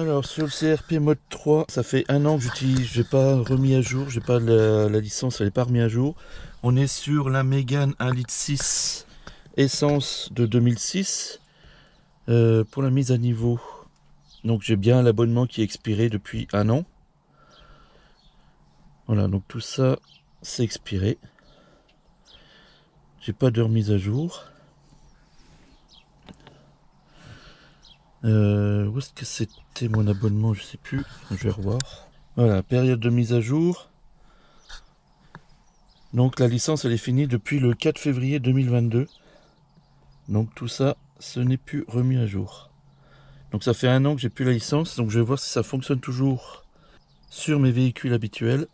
Alors sur le CRP mode 3, ça fait un an que j'utilise, j'ai pas remis à jour, j'ai pas la licence, elle n'est pas remise à jour. On est sur la Mégane 1,6 litre essence de 2006 pour la mise à niveau. Donc j'ai bien l'abonnement qui est expiré depuis un an. Voilà, donc tout ça c'est expiré. J'ai pas de remise à jour. Où est-ce que c'était mon abonnement? Je sais plus, je vais revoir. Voilà, période de mise à jour. Donc la licence elle est finie depuis le 4 février 2022. Donc tout ça, ce n'est plus remis à jour. Donc ça fait un an que j'ai plus la licence, donc je vais voir si ça fonctionne toujours sur mes véhicules habituels.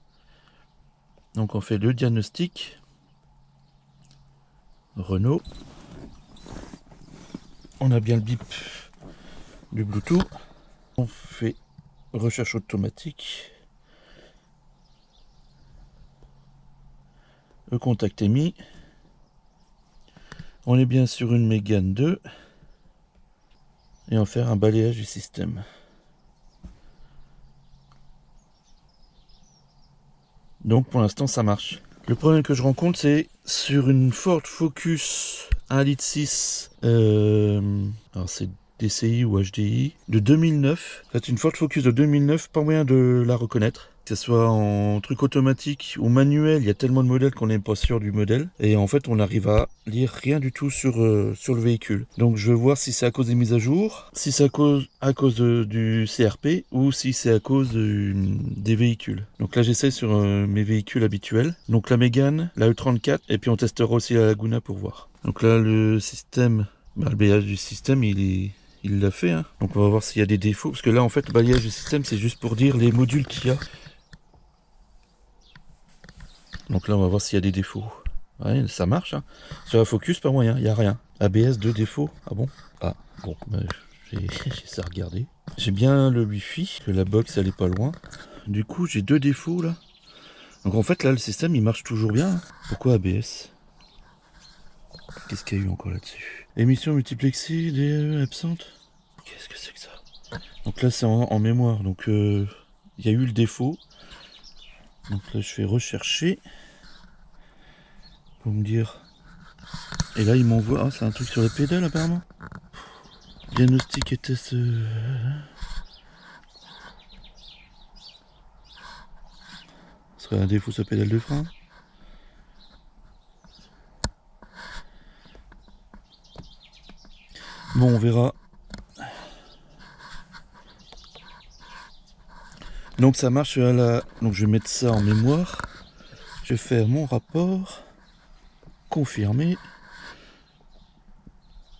Donc on fait le diagnostic. Renault. On a bien le bip du Bluetooth. On fait recherche automatique. Le contact est mis. On est bien sur une Mégane 2. Et on va faire un balayage du système. Donc pour l'instant ça marche. Le problème que je rencontre c'est sur une Ford Focus 1,6 litre. Alors c'est DCI ou HDI de 2009. C'est une Ford Focus de 2009, pas moyen de la reconnaître. Que ce soit en truc automatique ou manuel, il y a tellement de modèles qu'on n'est pas sûr du modèle. Et en fait, on arrive à lire rien du tout sur le véhicule. Donc je vais voir si c'est à cause des mises à jour, si c'est à cause du CRP ou si c'est à cause des véhicules. Donc là, j'essaie sur mes véhicules habituels. Donc la Mégane, la E34, et puis on testera aussi la Laguna pour voir. Donc là, le système, le balayage du système, il l'a fait. Hein. Donc on va voir s'il y a des défauts. Parce que là, en fait, le balayage du système, c'est juste pour dire les modules qu'il y a. Donc là on va voir s'il y a des défauts. Ouais, ça marche. Hein. Sur la Focus, pas moyen, il n'y a rien. ABS, 2 défauts. Ah bon? Ah bon, bah, j'ai ça à regarder. J'ai bien le Wi-Fi, que la box elle est pas loin. Du coup j'ai 2 défauts là. Donc en fait là le système il marche toujours bien. Hein. Pourquoi ABS? Qu'est-ce qu'il y a eu encore là-dessus? Émission multiplexée, DE absente. Qu'est-ce que c'est que ça? Donc là c'est en mémoire. Donc il y a eu le défaut. Donc là je fais rechercher. Pour me dire. Et là il m'envoie. Ah c'est un truc sur les pédales apparemment. Diagnostic et test. Ce serait un défaut sur la pédale de frein. Bon on verra. Donc ça marche à la. Donc je vais mettre ça en mémoire. Je vais faire mon rapport. Confirmer.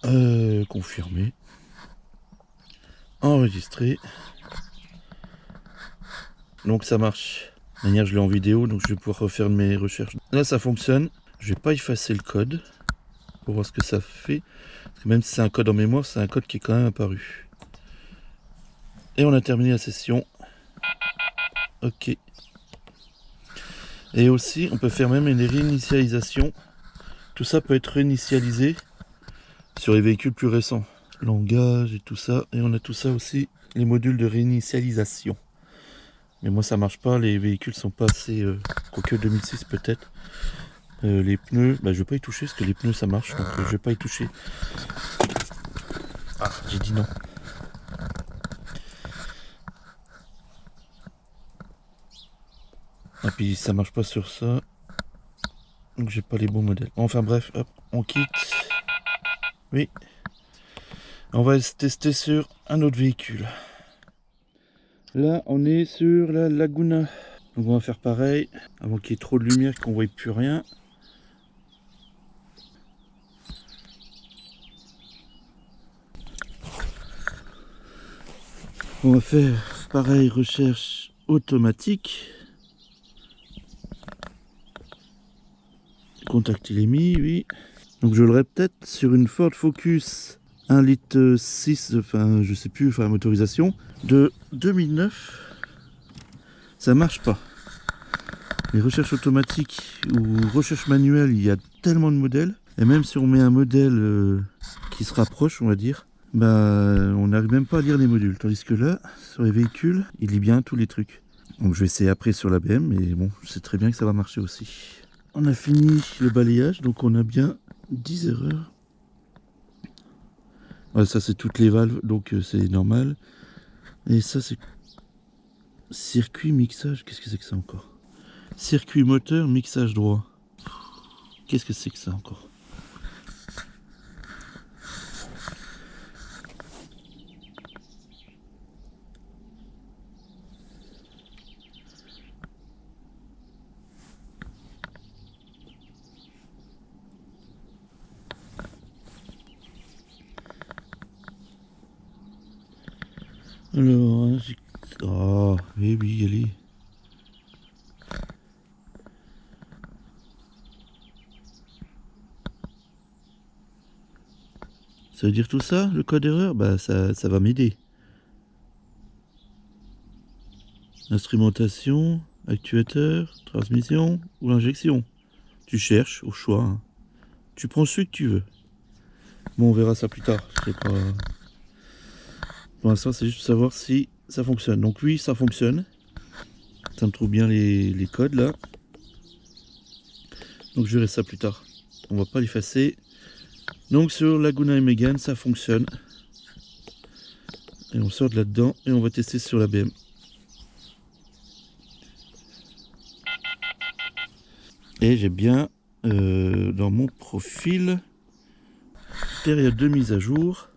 Confirmer. Enregistrer. Donc ça marche. De toute manière je l'ai en vidéo donc je vais pouvoir refaire mes recherches. Là ça fonctionne. Je vais pas effacer le code. Pour voir ce que ça fait. Parce que même si c'est un code en mémoire, c'est un code qui est quand même apparu. Et on a terminé la session. Ok. Et aussi on peut faire même une réinitialisation. Tout ça peut être réinitialisé sur les véhicules plus récents. Langage et tout ça. Et on a tout ça aussi, les modules de réinitialisation. Mais moi ça marche pas, les véhicules sont pas assez... quoique 2006 peut-être. Les pneus, bah, je vais pas y toucher parce que les pneus ça marche. Donc je vais pas y toucher. Ah, j'ai dit non. Et puis ça marche pas sur ça. Donc j'ai pas les bons modèles. Enfin bref, hop, on quitte. Oui. On va se tester sur un autre véhicule. Là on est sur la Laguna. Donc on va faire pareil. Avant qu'il y ait trop de lumière qu'on voie plus rien. On va faire pareil, recherche automatique. Contact il est mis, oui. Donc je le répète, sur une Ford Focus 1,6 litre, enfin je sais plus, enfin motorisation, de 2009, ça marche pas. Les recherches automatiques ou recherches manuelles, il y a tellement de modèles. Et même si on met un modèle qui se rapproche, on va dire, on n'arrive même pas à lire les modules. Tandis que là, sur les véhicules, il lit bien tous les trucs. Donc je vais essayer après sur la BM, mais bon, je sais très bien que ça va marcher aussi. On a fini le balayage, donc on a bien 10 erreurs. Ouais, ça c'est toutes les valves, donc c'est normal. Et ça c'est circuit mixage, qu'est-ce que c'est que ça encore? Circuit moteur mixage droit. Qu'est-ce que c'est que ça encore? Alors, hein, oh, eh oui, allez. Ça veut dire tout ça, le code erreur? Bah, ça va m'aider. Instrumentation, actuateur, transmission ou l'injection. Tu cherches au choix. Hein. Tu prends celui que tu veux. Bon, on verra ça plus tard. Je sais pas. Pour l'instant, c'est juste savoir si ça fonctionne. Donc oui, ça fonctionne. Ça me trouve bien les codes là. Donc je verrai ça plus tard. On va pas l'effacer. Donc sur Laguna et Mégane, ça fonctionne. Et on sort de là-dedans et on va tester sur la BM. Et j'ai bien dans mon profil période de mise à jour.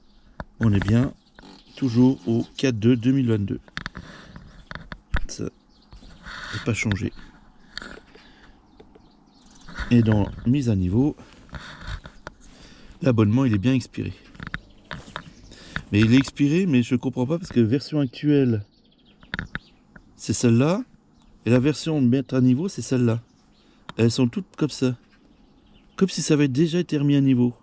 On est bien toujours au 4-2 2022. Ça n'a pas changé. Et dans mise à niveau, l'abonnement il est bien expiré. Mais il est expiré, mais je comprends pas parce que version actuelle c'est celle-là et la version mettre à niveau c'est celle-là. Elles sont toutes comme ça. Comme si ça avait déjà été remis à niveau.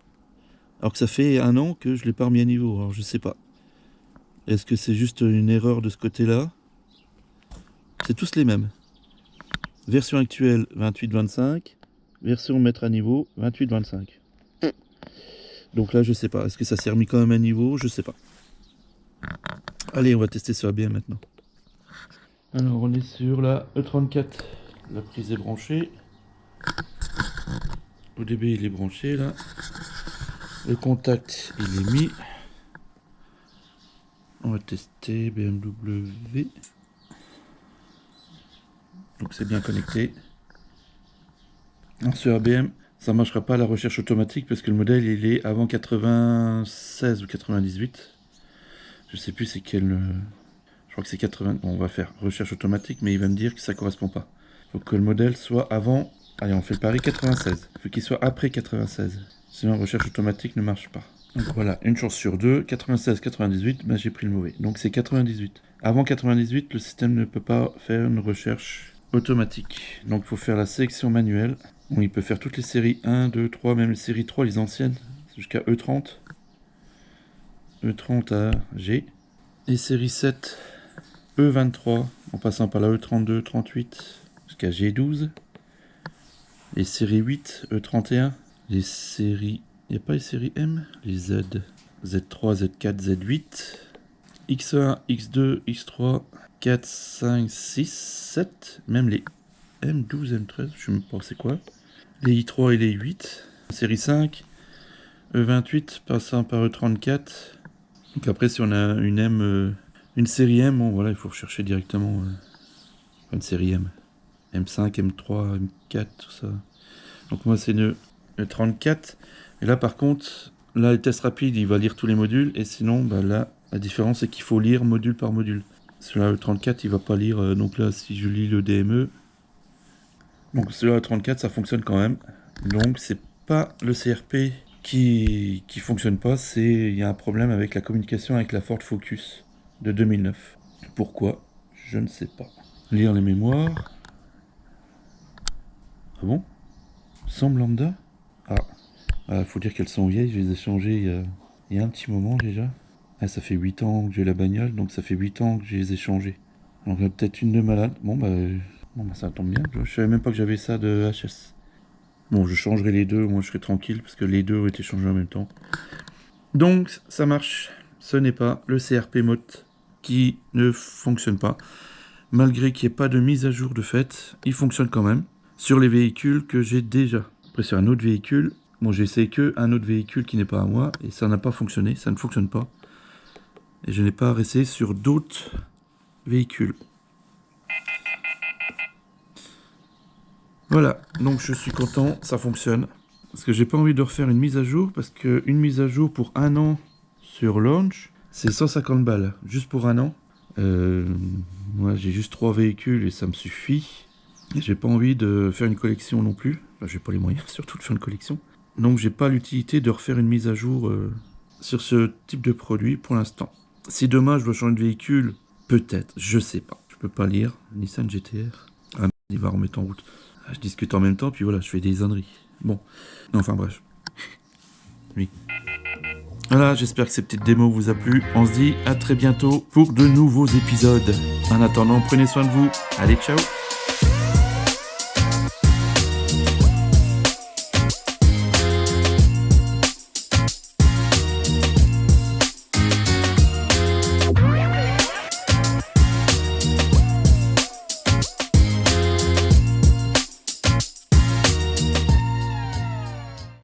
Alors que ça fait 1 an que je l'ai pas remis à niveau. Alors je sais pas. Est-ce que c'est juste une erreur de ce côté-là? C'est tous les mêmes. Version actuelle 28-25. Version mettre à niveau 28-25. Donc là je sais pas. Est-ce que ça s'est remis quand même à niveau? Je sais pas. Allez, on va tester sur la BM maintenant. Alors on est sur la E34. La prise est branchée. ODB il est branché là. Le contact il est mis. On va tester BMW. Donc c'est bien connecté. Alors sur ABM, ça ne marchera pas la recherche automatique parce que le modèle il est avant 96 ou 98. Je sais plus c'est quel. Je crois que c'est 80. Bon, on va faire recherche automatique, mais il va me dire que ça correspond pas. Il faut que le modèle soit avant. Allez, on fait le pari 96. Il faut qu'il soit après 96. Sinon, recherche automatique ne marche pas. Donc voilà, une chance sur deux. 96-98, bah, j'ai pris le mauvais. Donc c'est 98. Avant 98, le système ne peut pas faire une recherche automatique. Donc il faut faire la sélection manuelle. Bon, il peut faire toutes les séries 1, 2, 3, même les séries 3, les anciennes, jusqu'à E30. E30 à G. Et série 7, E23, en passant par la E32, 38, jusqu'à G12. Les séries 8, E31. Les séries... Il n'y a pas les séries M? Les Z. Z3, Z4, Z8. X1, X2, X3, 4, 5, 6, 7. Même les M12, M13, je ne sais pas c'est quoi. Les I3 et les 8. Série 5. E28, passant par E34. Donc après, si on a une M... une série M, bon voilà, il faut rechercher directement une série M. M5, M3, M4, tout ça. Donc moi c'est une E34. Et là par contre, là les tests rapides, il va lire tous les modules. Et sinon, bah, là, la différence c'est qu'il faut lire module par module. Sur la E34, il va pas lire. Donc là, si je lis le DME. Donc sur la E34, ça fonctionne quand même. Donc c'est pas le CRP qui fonctionne pas. Il y a un problème avec la communication avec la Ford Focus de 2009. Pourquoi? Je ne sais pas. Lire les mémoires. Ah bon? Semble lambda? Ah, faut dire qu'elles sont vieilles, je les ai changées il y a un petit moment déjà. Ah, ça fait 8 ans que j'ai la bagnole, donc ça fait 8 ans que je les ai changées. Donc il y a peut-être une de malade. Bon bah ça tombe bien, je savais même pas que j'avais ça de HS. Bon, je changerai les deux, moi je serai tranquille, parce que les deux ont été changés en même temps. Donc ça marche. ce n'est pas le CRP mode qui ne fonctionne pas. Malgré qu'il n'y ait pas de mise à jour de fait, il fonctionne quand même sur les véhicules que j'ai déjà. Après sur un autre véhicule, bon j'ai essayé qu'un autre véhicule qui n'est pas à moi et ça n'a pas fonctionné, ça ne fonctionne pas. Et je n'ai pas réessayé sur d'autres véhicules. Voilà, donc je suis content, ça fonctionne. Parce que j'ai pas envie de refaire une mise à jour, parce qu'une mise à jour pour 1 an sur Launch, c'est 150 balles, juste pour 1 an. Moi j'ai juste 3 véhicules et ça me suffit. Et j'ai pas envie de faire une collection non plus. Enfin, j'ai pas les moyens surtout de faire une collection. Donc j'ai pas l'utilité de refaire une mise à jour sur ce type de produit pour l'instant. Si demain je dois changer de véhicule, peut-être, je sais pas. Je peux pas lire. Nissan GT-R. Ah merde, il va remettre en route. Ah, je discute en même temps, puis voilà, je fais des âneries. Bon, enfin bref. Oui. Voilà, j'espère que cette petite démo vous a plu. On se dit à très bientôt pour de nouveaux épisodes. En attendant, prenez soin de vous. Allez, ciao!